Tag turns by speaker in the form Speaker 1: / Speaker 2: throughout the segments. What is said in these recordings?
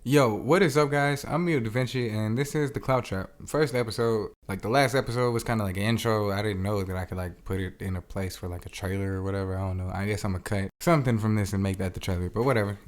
Speaker 1: Yo, what is up, guys? I'm Davinci, and this is the Clout Trap. First episode, like the last episode, was kind of like an intro. I didn't know that I could like put it in a place for like a trailer or whatever. I don't know. I guess I'm gonna cut something from this and make that the trailer, but whatever.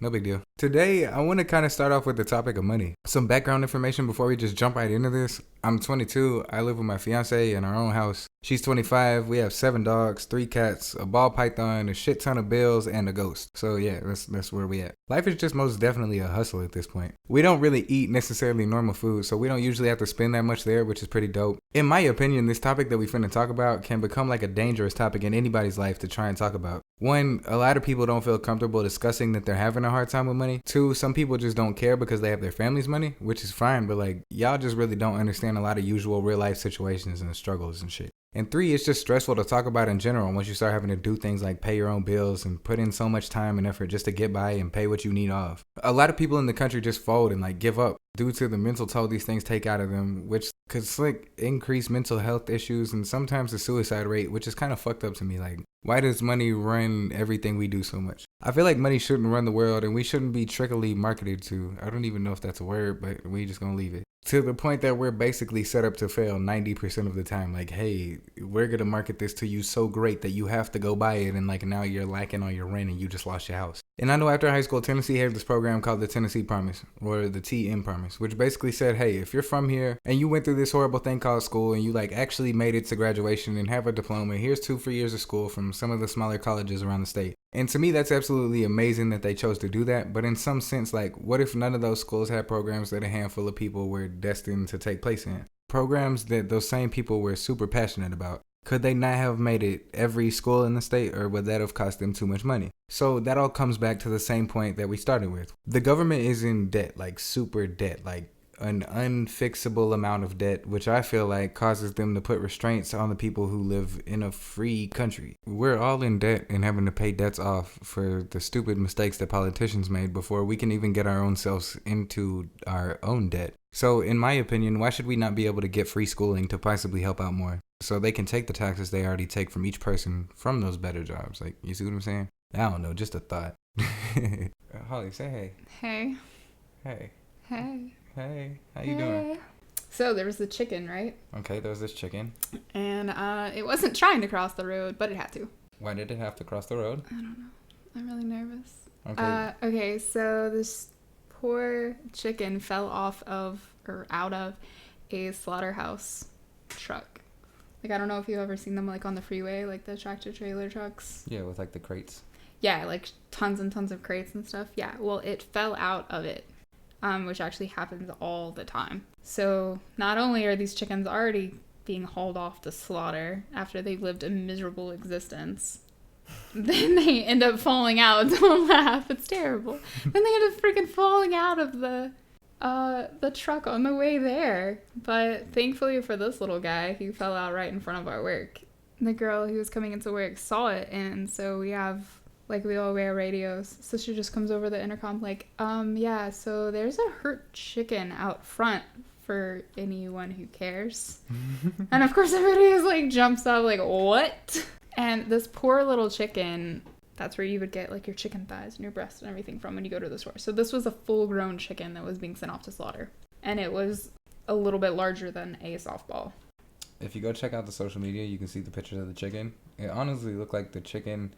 Speaker 1: No big deal. Today, I want to kind of start off with the topic of money. Some background information before we just jump right into this. I'm 22. I live with my fiance in our own house. She's 25. We have 7 dogs, 3 cats, a ball python, a shit ton of bills, and a ghost. So yeah, that's where we at. Life is just most definitely a hustle at this point. We don't really eat necessarily normal food, so we don't usually have to spend that much there, which is pretty dope. In my opinion, this topic that we finna talk about can become like a dangerous topic in anybody's life to try and talk about. One, a lot of people don't feel comfortable discussing that they're having a hard time with money. 2, some people just don't care because they have their family's money, which is fine, but like y'all just really don't understand a lot of usual real life situations and struggles and shit. And 3, it's just stressful to talk about in general once you start having to do things like pay your own bills and put in so much time and effort just to get by and pay what you need off. A lot of people in the country just fold and like give up due to the mental toll these things take out of them, which could like increase mental health issues and sometimes the suicide rate, which is kind of fucked up to me. Like, why does money run everything we do so much? I feel like money shouldn't run the world and we shouldn't be trickily marketed to. I don't even know if that's a word, but we just gonna leave it. To the point that we're basically set up to fail 90% of the time. Like, hey, we're going to market this to you so great that you have to go buy it. And like now you're lacking on your rent and you just lost your house. And I know after high school, Tennessee had this program called the Tennessee Promise, or the TM Promise, which basically said, hey, if you're from here and you went through this horrible thing called school and you like actually made it to graduation and have a diploma, here's 2 free years of school from some of the smaller colleges around the state. And to me, that's absolutely amazing that they chose to do that. But in some sense, like, what if none of those schools had programs that a handful of people were destined to take place in? Programs that those same people were super passionate about. Could they not have made it every school in the state, or would that have cost them too much money? So that all comes back to the same point that we started with. The government is in debt, like super debt, like an unfixable amount of debt, which I feel like causes them to put restraints on the people who live in a free country. We're all in debt and having to pay debts off for the stupid mistakes that politicians made before we can even get our own selves into our own debt. So in my opinion, why should we not be able to get free schooling to possibly help out more? So they can take the taxes they already take from each person from those better jobs. Like, you see what I'm saying? I don't know, just a thought. Holly, say hey.
Speaker 2: Hey.
Speaker 1: Hey.
Speaker 2: Hey.
Speaker 1: Hey, how you doing?
Speaker 2: So there was the chicken, right?
Speaker 1: Okay, there was this chicken.
Speaker 2: And it wasn't trying to cross the road, but it had to.
Speaker 1: Why did it have to cross the road?
Speaker 2: I don't know. I'm really nervous.
Speaker 1: Okay.
Speaker 2: Okay, so this poor chicken fell out of a slaughterhouse truck. Like, I don't know if you've ever seen them like on the freeway, like the tractor trailer trucks.
Speaker 1: Yeah, with like the crates.
Speaker 2: Yeah, like tons and tons of crates and stuff. Yeah, well, it fell out of it. Which actually happens all the time. So not only are these chickens already being hauled off to slaughter after they've lived a miserable existence, then they end up falling out. Don't laugh, it's terrible. Then they end up freaking falling out of the truck on the way there. But thankfully for this little guy, he fell out right in front of our work. The girl who was coming into work saw it, and so we all wear radios. So she just comes over the intercom like, yeah, so there's a hurt chicken out front for anyone who cares. And of course everybody is like, jumps up like, what? And this poor little chicken, that's where you would get like your chicken thighs and your breasts and everything from when you go to the store. So this was a full-grown chicken that was being sent off to slaughter. And it was a little bit larger than a softball.
Speaker 1: If you go check out the social media, you can see the pictures of the chicken. It honestly looked like the chicken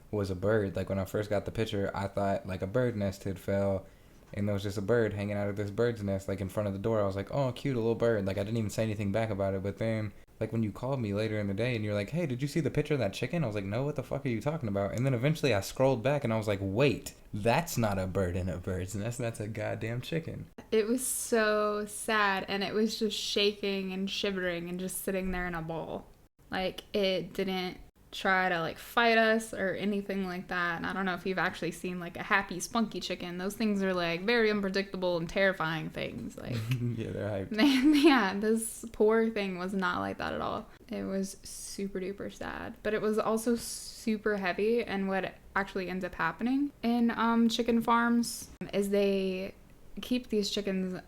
Speaker 1: was a bird. Like, when I first got the picture, I thought like a bird nest had fell and there was just a bird hanging out of this bird's nest like in front of the door. I was like, oh, cute, a little bird. Like, I didn't even say anything back about it. But then like when you called me later in the day and you're like, hey, did you see the picture of that chicken? I was like, no, what the fuck are you talking about? And then eventually I scrolled back and I was like, wait, that's not a bird in a bird's nest, that's a goddamn chicken.
Speaker 2: It was so sad, and it was just shaking and shivering and just sitting there in a ball. Like, it didn't try to like fight us or anything like that. And I don't know if you've actually seen like a happy spunky chicken. Those things are like very unpredictable and terrifying things. Like,
Speaker 1: yeah, they're hyped.
Speaker 2: Yeah, this poor thing was not like that at all. It was super duper sad, but it was also super heavy. And what actually ends up happening in chicken farms is they keep these chickens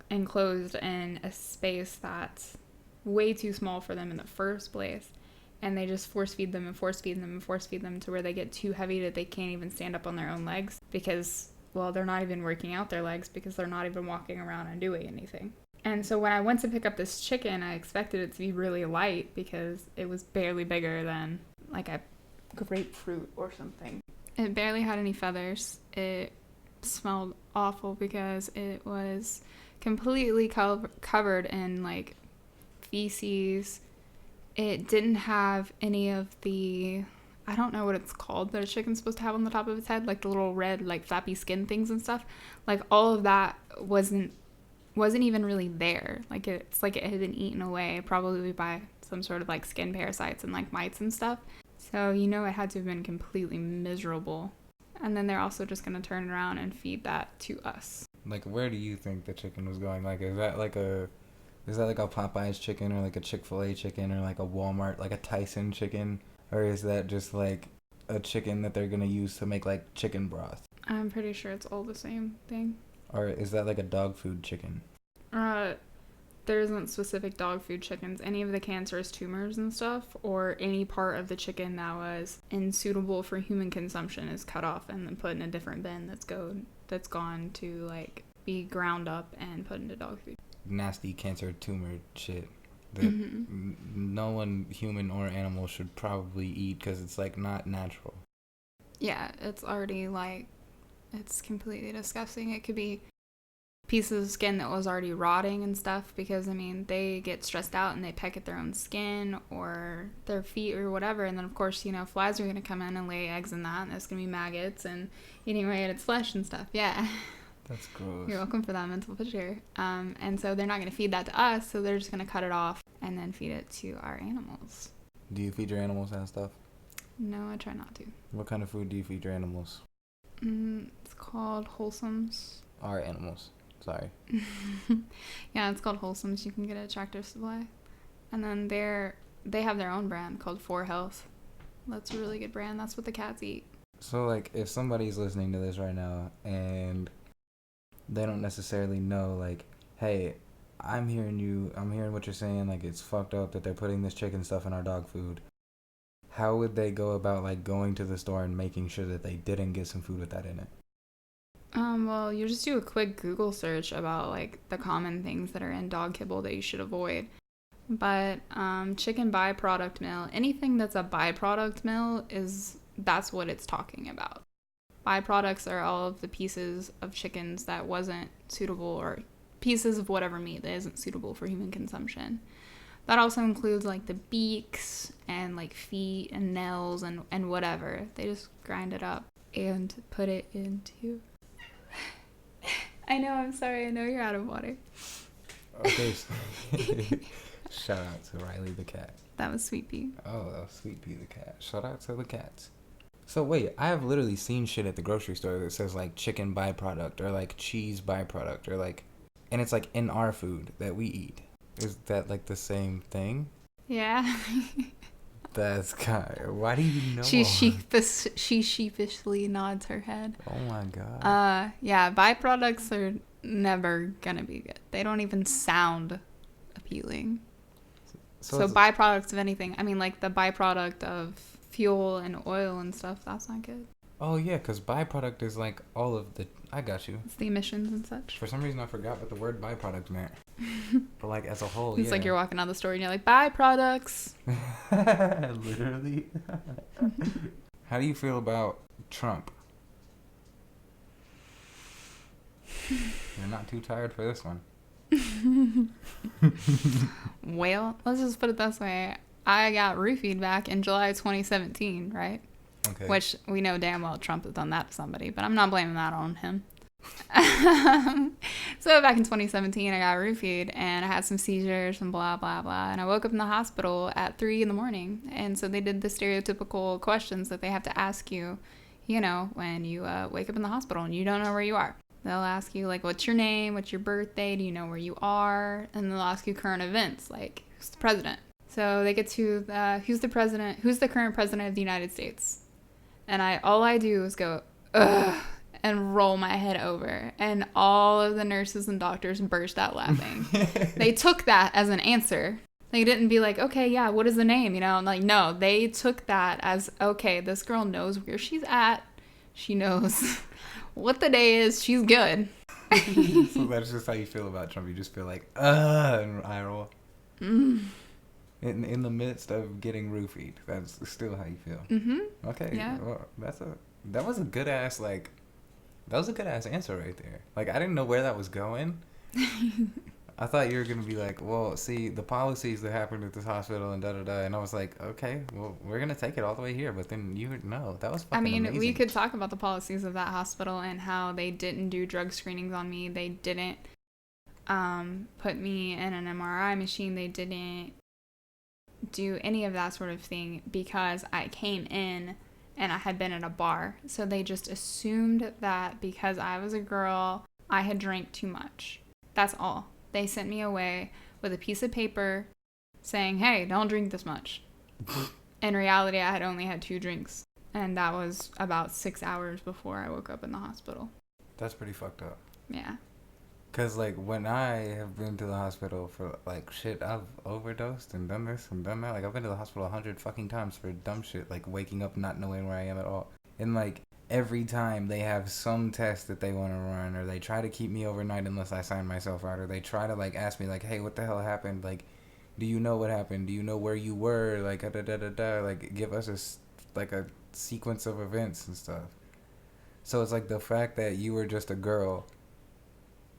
Speaker 2: enclosed in a space that's way too small for them in the first place. And they just force feed them and force feed them and force feed them to where they get too heavy that they can't even stand up on their own legs because well, they're not even working out their legs because they're not even walking around and doing anything. And so when I went to pick up this chicken, I expected it to be really light because it was barely bigger than like a grapefruit or something. It barely had any feathers. It smelled awful because it was completely covered in like feces. It didn't have any of the, I don't know what it's called, that a chicken's supposed to have on the top of its head, like the little red like flappy skin things and stuff. Like all of that wasn't even really there. Like it's like it had been eaten away probably by some sort of like skin parasites and like mites and stuff. So it had to have been completely miserable. And then they're also just going to turn around and feed that to us.
Speaker 1: Like, where do you think the chicken was going? Like, is that like a Popeye's chicken or like a Chick-fil-A chicken or like a Walmart, like a Tyson chicken? Or is that just like a chicken that they're going to use to make like chicken broth?
Speaker 2: I'm pretty sure it's all the same thing.
Speaker 1: Or is that like a dog food chicken?
Speaker 2: There isn't specific dog food chickens. Any of the cancerous tumors and stuff, or any part of the chicken that was unsuitable for human consumption is cut off and then put in a different bin that's gone to like be ground up and put into dog food.
Speaker 1: Nasty cancer tumor shit that no one, human or animal, should probably eat because it's like not natural.
Speaker 2: Yeah, it's already like, it's completely disgusting. It could be pieces of skin that was already rotting and stuff because, they get stressed out and they peck at their own skin or their feet or whatever. And then, of course, flies are going to come in and lay eggs in that, and there's going to be maggots and eating away at its flesh and stuff. Yeah.
Speaker 1: That's gross.
Speaker 2: You're welcome for that mental picture. And so they're not going to feed that to us, so they're just going to cut it off and then feed it to our animals.
Speaker 1: Do you feed your animals that stuff?
Speaker 2: No, I try not to.
Speaker 1: What kind of food do you feed your animals?
Speaker 2: It's called Wholesomes.
Speaker 1: Our animals. Sorry.
Speaker 2: Yeah, it's called Wholesomes. You can get it at Tractor Supply. And then they have their own brand called 4Health. That's a really good brand. That's what the cats eat.
Speaker 1: So, like, if somebody's listening to this right now and they don't necessarily know, like, hey, I'm hearing what you're saying, like, it's fucked up that they're putting this chicken stuff in our dog food. How would they go about, like, going to the store and making sure that they didn't get some food with that in it?
Speaker 2: Well, you just do a quick Google search about, like, the common things that are in dog kibble that you should avoid. But chicken byproduct meal, anything that's a byproduct meal, that's what it's talking about. Byproducts are all of the pieces of chickens that wasn't suitable, or pieces of whatever meat that isn't suitable for human consumption. That also includes, like, the beaks and, like, feet and nails and whatever. They just grind it up and put it into... I know, I'm sorry. I know you're out of water.
Speaker 1: Okay. Shout out to Riley the cat.
Speaker 2: That was Sweet Pea.
Speaker 1: Oh, that was Sweet Pea the cat. Shout out to the cats. So wait, I have literally seen shit at the grocery store that says like chicken byproduct or like cheese byproduct or like, and it's like in our food that we eat. Is that like the same thing?
Speaker 2: Yeah.
Speaker 1: That's kind of, why do you know?
Speaker 2: She sheepishly nods her head.
Speaker 1: Oh my god.
Speaker 2: Yeah, byproducts are never gonna be good. They don't even sound appealing. So byproducts of anything. Like the byproduct of fuel and oil and stuff, that's not good.
Speaker 1: Oh yeah, because byproduct is like all of the, I got you.
Speaker 2: It's the emissions and such.
Speaker 1: For some reason I forgot what the word byproduct meant. But like as a whole,
Speaker 2: it's like you're walking out the store and you're like, byproducts.
Speaker 1: Literally. How do you feel about Trump? You're not too tired for this one.
Speaker 2: Well, let's just put it this way. I got roofied back in July 2017, right?
Speaker 1: Okay.
Speaker 2: Which we know damn well Trump has done that to somebody, but I'm not blaming that on him. So back in 2017, I got roofied and I had some seizures and blah, blah, blah. And I woke up in the hospital at 3 a.m. And so they did the stereotypical questions that they have to ask you, when you wake up in the hospital and you don't know where you are. They'll ask you, like, what's your name? What's your birthday? Do you know where you are? And they'll ask you current events, like, who's the president? So they get to who's the current president of the United States? And all I do is go, ugh, and roll my head over. And all of the nurses and doctors burst out laughing. They took that as an answer. They didn't be like, okay, yeah, what is the name? Like, no, they took that as, okay, this girl knows where she's at. She knows what the day is. She's good.
Speaker 1: So that's just how you feel about Trump. You just feel like, and eye roll.
Speaker 2: Mm.
Speaker 1: In the midst of getting roofied, that's still how you feel.
Speaker 2: Mm-hmm.
Speaker 1: Okay.
Speaker 2: Yeah.
Speaker 1: Well, that was a good ass answer right there. Like, I didn't know where that was going. I thought you were gonna be like, well, see, the policies that happened at this hospital and da da da, and I was like, okay, well, we're gonna take it all the way here. But then that was fucking amazing.
Speaker 2: We could talk about the policies of that hospital and how they didn't do drug screenings on me. They didn't put me in an MRI machine. They didn't do any of that sort of thing because I came in and I had been at a bar. So they just assumed that because I was a girl, I had drank too much. That's all. They sent me away with a piece of paper saying, hey, don't drink this much. In reality, I had only had 2 drinks. And that was about 6 hours before I woke up in the hospital.
Speaker 1: That's pretty fucked up.
Speaker 2: Yeah.
Speaker 1: Because, like, when I have been to the hospital for, like, shit, I've overdosed and done this and done that. Like, I've been to the hospital 100 fucking times for dumb shit. Like, waking up not knowing where I am at all. And, like, every time they have some test that they want to run, or they try to keep me overnight unless I sign myself out, or they try to, like, ask me, like, hey, what the hell happened? Like, do you know what happened? Do you know where you were? Like, da-da-da-da-da. Like, give us a sequence of events and stuff. So it's like the fact that you were just a girl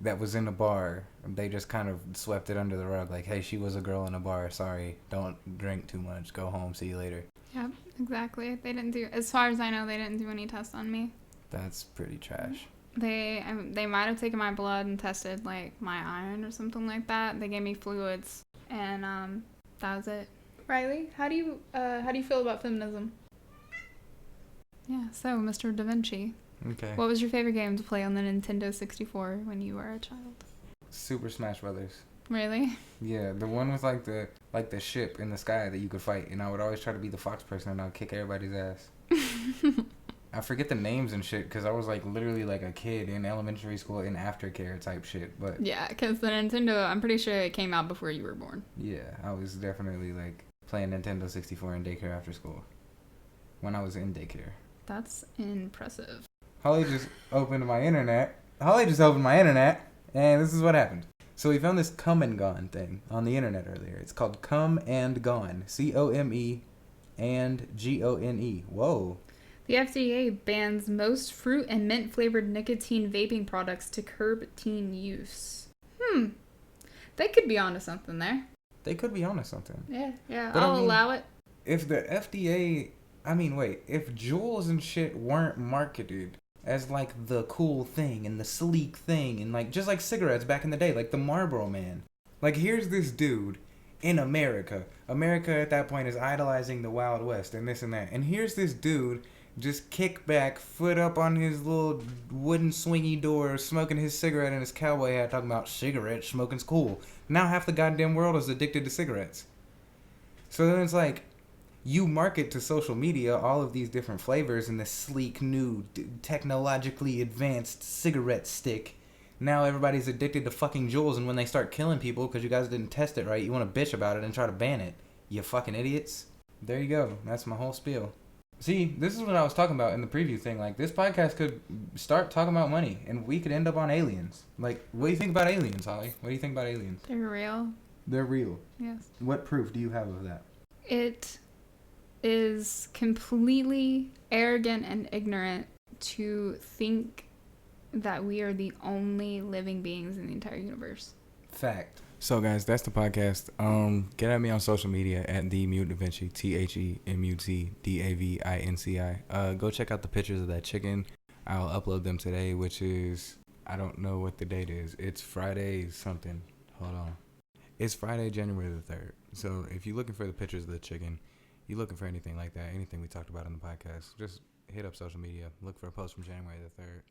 Speaker 1: that was in a bar, they just kind of swept it under the rug. Like, hey, she was a girl in a bar. Sorry, don't drink too much. Go home. See you later.
Speaker 2: Yep, exactly. They didn't do, as far as I know, they didn't do any tests on me.
Speaker 1: That's pretty trash.
Speaker 2: They might have taken my blood and tested, like, my iron or something like that. They gave me fluids, and that was it. Riley, how do you feel about feminism? Yeah, so Mr. Davinci.
Speaker 1: Okay.
Speaker 2: What was your favorite game to play on the Nintendo 64 when you were a child?
Speaker 1: Super Smash Brothers.
Speaker 2: Really?
Speaker 1: Yeah, the one with like the ship in the sky that you could fight, and I would always try to be the fox person and I'd kick everybody's ass. I forget the names and shit because I was like literally like a kid in elementary school in aftercare type shit, but
Speaker 2: yeah, because the Nintendo, I'm pretty sure it came out before you were born.
Speaker 1: Yeah, I was definitely like playing Nintendo 64 in daycare after school when I was in daycare.
Speaker 2: That's impressive.
Speaker 1: Holly just opened my internet, and this is what happened. So we found this come and gone thing on the internet earlier. It's called Come and Gone. COME and GONE. Whoa.
Speaker 2: The FDA bans most fruit and mint flavored nicotine vaping products to curb teen use. They could be onto something there.
Speaker 1: They could be onto something.
Speaker 2: Yeah.
Speaker 1: But
Speaker 2: I'll allow it.
Speaker 1: If the FDA, if Juuls and shit weren't marketed as like the cool thing and the sleek thing and like just like cigarettes back in the day, like the Marlboro Man. Like, here's this dude in America. America at that point is idolizing the Wild West and this and that. And here's this dude just kick back, foot up on his little wooden swingy door, smoking his cigarette and his cowboy hat, talking about cigarette smoking's cool. Now half the goddamn world is addicted to cigarettes. So then it's like, you market to social media all of these different flavors in this sleek, new, technologically advanced cigarette stick. Now everybody's addicted to fucking Juuls, and when they start killing people because you guys didn't test it right, you want to bitch about it and try to ban it. You fucking idiots. There you go. That's my whole spiel. See, this is what I was talking about in the preview thing. Like, this podcast could start talking about money, and we could end up on aliens. Like, what do you think about aliens, Holly? What do you think about aliens?
Speaker 2: They're real.
Speaker 1: They're real.
Speaker 2: Yes.
Speaker 1: What proof do you have of that?
Speaker 2: It is completely arrogant and ignorant to think that we are the only living beings in the entire universe.
Speaker 1: Fact. So guys, that's the podcast. Get at me on social media at @TheMuteDavinci, TheMutDavinci. Go check out the pictures of that chicken. I'll upload them today, which is, I don't know what the date is. It's Friday something. Hold on. It's Friday, January the 3rd. So if you're looking for the pictures of the chicken, you're looking for anything like that, anything we talked about on the podcast, just hit up social media. Look for a post from January the 3rd.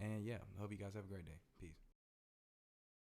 Speaker 1: And yeah, hope you guys have a great day. Peace.